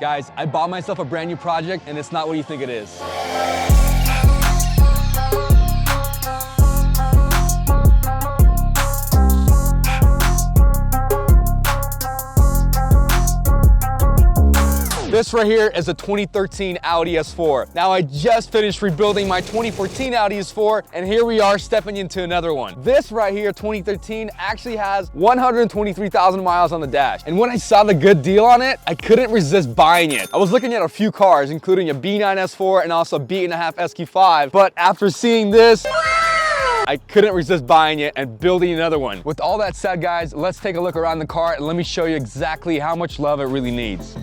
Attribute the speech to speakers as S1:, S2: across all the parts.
S1: Guys, I bought myself a brand new project and it's not what you think it is. This right here is a 2013 Audi S4. Now I just finished rebuilding my 2014 Audi S4 and here we are stepping into another one. This right here, 2013, actually has 123,000 miles on the dash. And when I saw the good deal on it, I couldn't resist buying it. I was looking at a few cars, including a B9 S4 and also a B8.5 SQ5. But after seeing this, I couldn't resist buying it and building another one. With all that said, guys, let's take a look around the car and let me show you exactly how much love it really needs.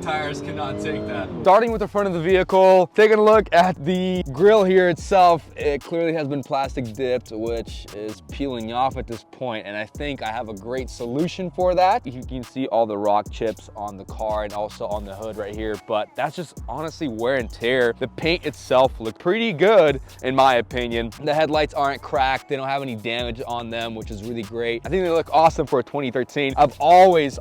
S1: Tires cannot take that. Starting with the front of the vehicle, taking a look at the grille here itself, it clearly has been plastic dipped, which is peeling off at this point, and I think I have a great solution for that. You can see all the rock chips on the car and also on the hood right here, but that's just honestly wear and tear. The paint itself looked pretty good in my opinion. The headlights aren't cracked, they don't have any damage on them, which is really great. I think they look awesome for a 2013. I've always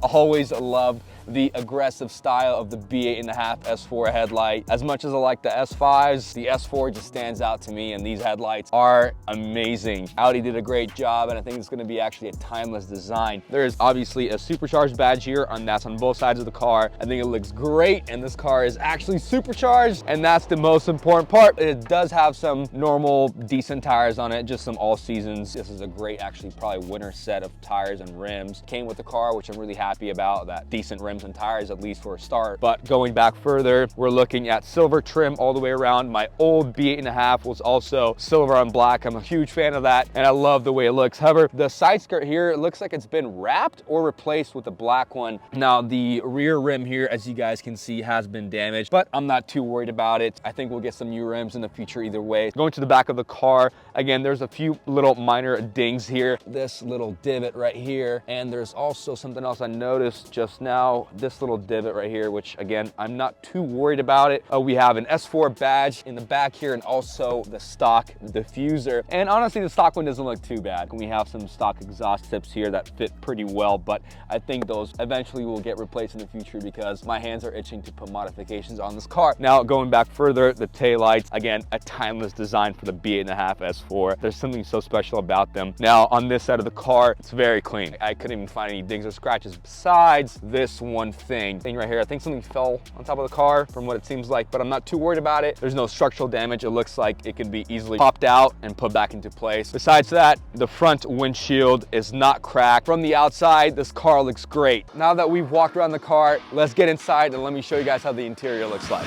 S1: loved the aggressive style of the B8.5 S4 headlight. As much as I like the S5s, the S4 just stands out to me, and these headlights are amazing. Audi did a great job, and I think it's gonna be actually a timeless design. There is obviously a supercharged badge here, and that's on both sides of the car. I think it looks great, and this car is actually supercharged, and that's the most important part. It does have some normal, decent tires on it, just some all seasons. This is a great, actually probably winter set of tires and rims. Came with the car, which I'm really happy about, that decent rims and tires, at least for a start. But going back further, we're looking at silver trim all the way around. My old B8.5 was also silver on black. I'm a huge fan of that, and I love the way it looks. However, the side skirt here, it looks like it's been wrapped or replaced with a black one. Now, the rear rim here, as you guys can see, has been damaged, but I'm not too worried about it. I think we'll get some new rims in the future either way. Going to the back of the car, again, there's a few little minor dings here. This little divot right here, and there's also something else I noticed just now, this little divot right here, which again, I'm not too worried about it. We have an S4 badge in the back here and also the stock diffuser. And honestly, the stock one doesn't look too bad. We have some stock exhaust tips here that fit pretty well, but I think those eventually will get replaced in the future because my hands are itching to put modifications on this car. Now, going back further, the taillights, again, a timeless design for the B8.5 S4. There's something so special about them. Now, on this side of the car, it's very clean. I couldn't even find any dings or scratches besides this one thing right here. I think something fell on top of the car from what it seems like, but I'm not too worried about it. There's no structural damage. It looks like it can be easily popped out and put back into place. Besides that, the front windshield is not cracked. From the outside, this car looks great. Now that we've walked around the car, let's get inside and let me show you guys how the interior looks like.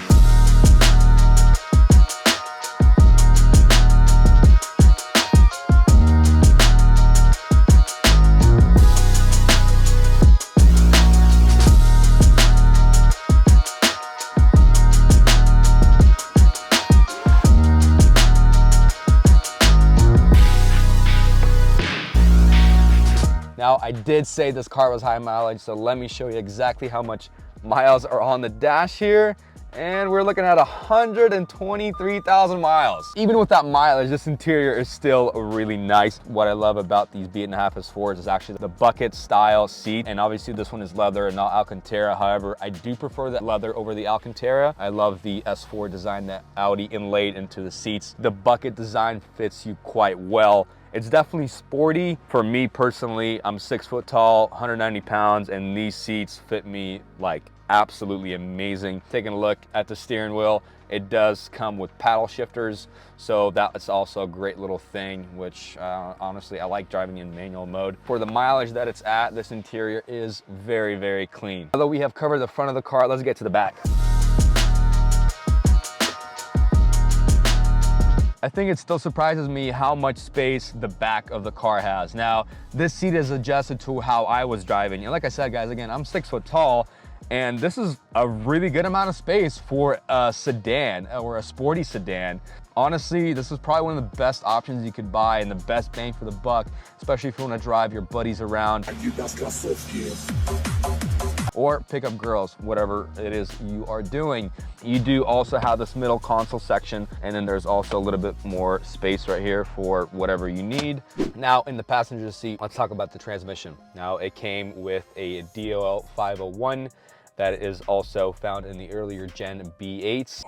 S1: Now, I did say this car was high mileage, so let me show you exactly how much miles are on the dash here. And we're looking at 123,000 miles. Even with that mileage, this interior is still really nice. What I love about these B8.5 S4s is actually the bucket style seat. And obviously this one is leather and not Alcantara. However, I do prefer that leather over the Alcantara. I love the S4 design that Audi inlaid into the seats. The bucket design fits you quite well. It's definitely sporty. For me personally, I'm 6 foot tall, 190 pounds, and these seats fit me like absolutely amazing. Taking a look at the steering wheel, it does come with paddle shifters, so that's also a great little thing, which honestly, I like driving in manual mode. For the mileage that it's at, this interior is very, very clean. Although we have covered the front of the car, let's get to the back. I think it still surprises me how much space the back of the car has. Now, this seat is adjusted to how I was driving. And like I said, guys, again, I'm 6 foot tall, And this is a really good amount of space for a sedan or a sporty sedan. Honestly, this is probably one of the best options you could buy and the best bang for the buck, especially if you want to drive your buddies around or pick up girls, whatever it is you are doing. You do also have this middle console section, and then there's also a little bit more space right here for whatever you need. Now in the passenger seat, let's talk about the transmission. Now it came with a DOL 501 that is also found in the earlier gen B8s,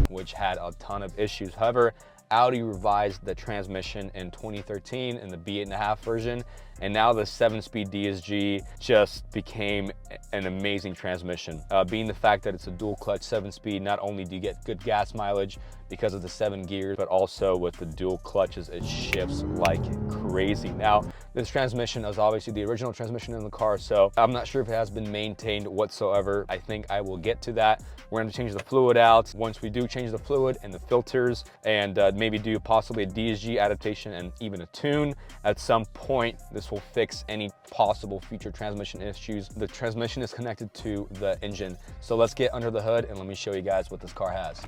S1: which had a ton of issues. However, Audi revised the transmission in 2013 in the B8.5 version, and now the 7-speed DSG just became an amazing transmission. Being the fact that it's a dual clutch 7-speed, not only do you get good gas mileage because of the 7 gears, but also with the dual clutches, it shifts like crazy. Now, this transmission is obviously the original transmission in the car, so I'm not sure if it has been maintained whatsoever. I think I will get to that. We're gonna change the fluid out. Once we do change the fluid and the filters, and maybe do possibly a DSG adaptation and even a tune, at some point, this will fix any possible future transmission issues. The transmission is connected to the engine. So let's get under the hood and let me show you guys what this car has.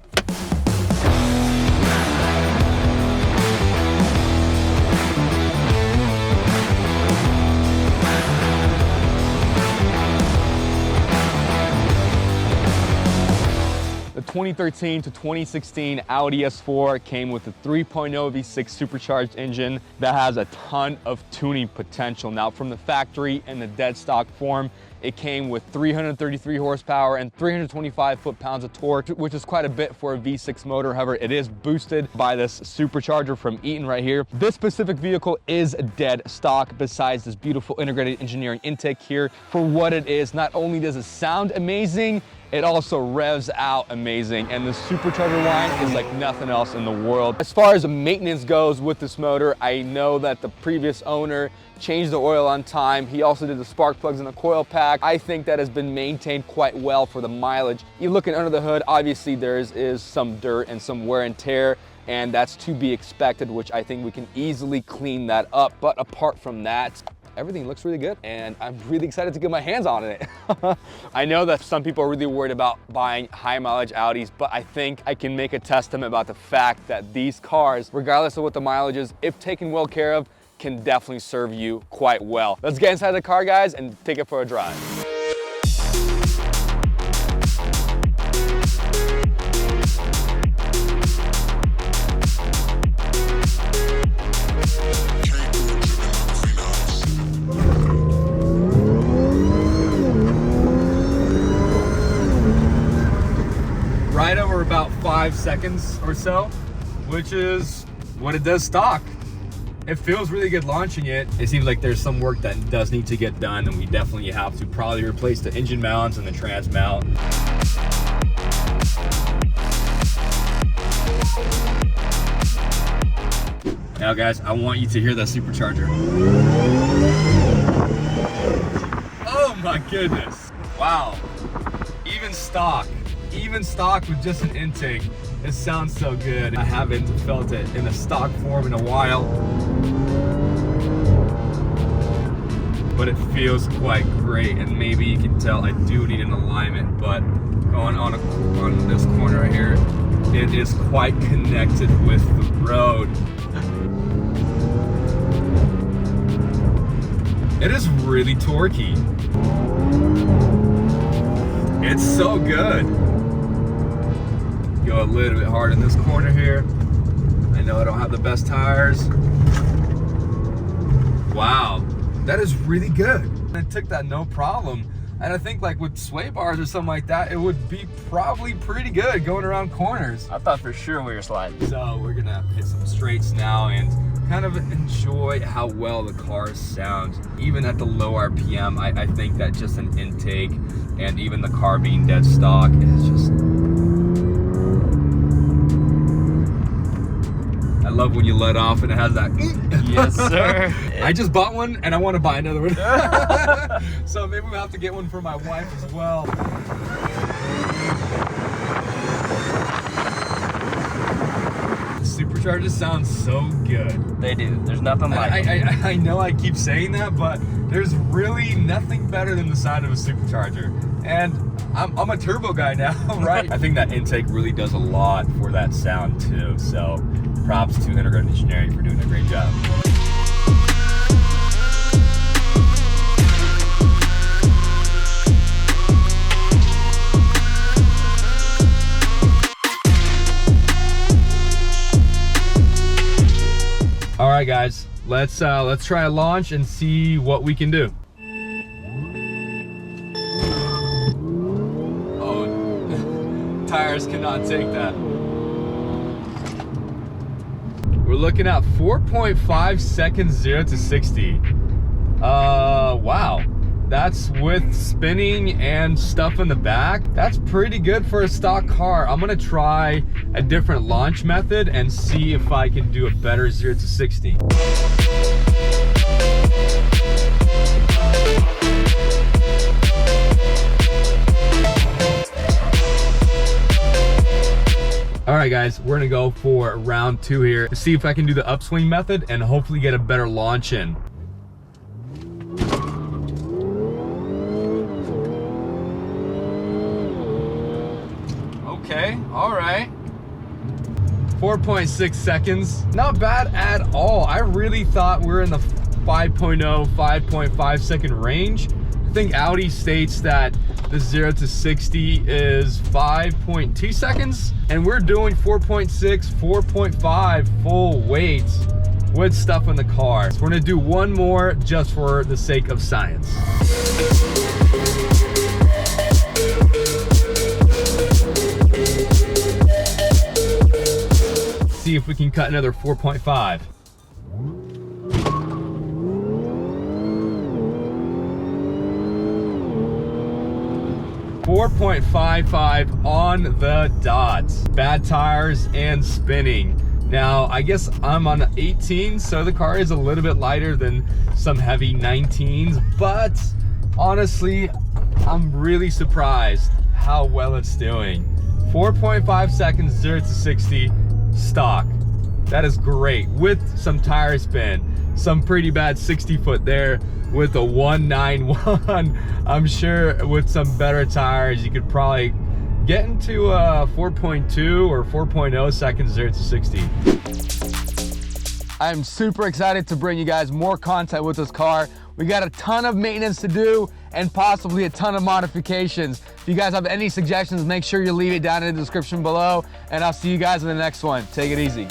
S1: The 2013 to 2016 Audi S4 came with a 3.0 V6 supercharged engine that has a ton of tuning potential. Now, from the factory in the dead stock form, it came with 333 horsepower and 325 foot-pounds of torque, which is quite a bit for a V6 motor. However, it is boosted by this supercharger from Eaton right here. This specific vehicle is dead stock besides this beautiful integrated engineering intake here. For what it is, not only does it sound amazing, it also revs out amazing, and the supercharger line is like nothing else in the world. As far as maintenance goes with this motor, I know that the previous owner changed the oil on time. He also did the spark plugs in the coil pack. I think that has been maintained quite well for the mileage. You're looking under the hood, obviously there is some dirt and some wear and tear, and that's to be expected, which I think we can easily clean that up. But apart from that, everything looks really good, and I'm really excited to get my hands on it. I know that some people are really worried about buying high mileage Audis, but I think I can make a testament about the fact that these cars, regardless of what the mileage is, if taken well care of, can definitely serve you quite well. Let's get inside the car, guys, and take it for a drive. Right over about 5 seconds or so, which is what it does stock. It feels really good launching it. It seems like there's some work that does need to get done, and we definitely have to probably replace the engine mounts and the trans mount. Now guys, I want you to hear that supercharger. Oh my goodness. Wow. Even stock with just an intake, it sounds so good. I haven't felt it in a stock form in a while, but it feels quite great. And maybe you can tell I do need an alignment, but going on this corner right here, it is quite connected with the road. It is really torquey. It's so good. Go a little bit hard in this corner here. I know I don't have the best tires. Wow, that is really good. I took that no problem. And I think like with sway bars or something like that, it would be probably pretty good going around corners.
S2: I thought for sure we were sliding.
S1: So we're gonna hit some straights now and kind of enjoy how well the car sounds. Even at the low RPM, I think that just an intake and even the car being dead stock is just... I love when you let off and it has that.
S2: Yes, sir.
S1: I just bought one and I want to buy another one. So maybe we'll have to get one for my wife as well. The superchargers sound so good.
S2: They do. There's nothing like it.
S1: I know I keep saying that, but there's really nothing better than the sound of a supercharger. And I'm a turbo guy now, right? I think that intake really does a lot for that sound too. So props to Integrated Engineering for doing a great job. All right, guys, let's try a launch and see what we can do. Oh, tires cannot take that. We're looking at 4.5 seconds 0 to 60. Wow. That's with spinning and stuff in the back. That's pretty good for a stock car. I'm gonna try a different launch method and see if I can do a better 0 to 60. All right, guys, we're gonna go for round 2 here to see if I can do the upswing method and hopefully get a better launch in. Okay, all right. 4.6 seconds, not bad at all. I really thought we were in the 5.0, 5.5 second range. I think Audi states that the 0 to 60 is 5.2 seconds, and we're doing 4.6, 4.5 full weights with stuff in the car. So we're gonna do one more just for the sake of science. See if we can cut another 4.5. 4.55 on the dot. Bad tires and spinning. Now, I guess I'm on 18, so the car is a little bit lighter than some heavy 19s, but honestly, I'm really surprised how well it's doing. 4.5 seconds 0 to 60 stock. That is great with some tire spin. Some pretty bad 60 foot there with a 191. I'm sure with some better tires, you could probably get into 4.2 or 4.0 seconds 0 to 60. I'm super excited to bring you guys more content with this car. We got a ton of maintenance to do and possibly a ton of modifications. If you guys have any suggestions, make sure you leave it down in the description below, and I'll see you guys in the next one. Take it easy.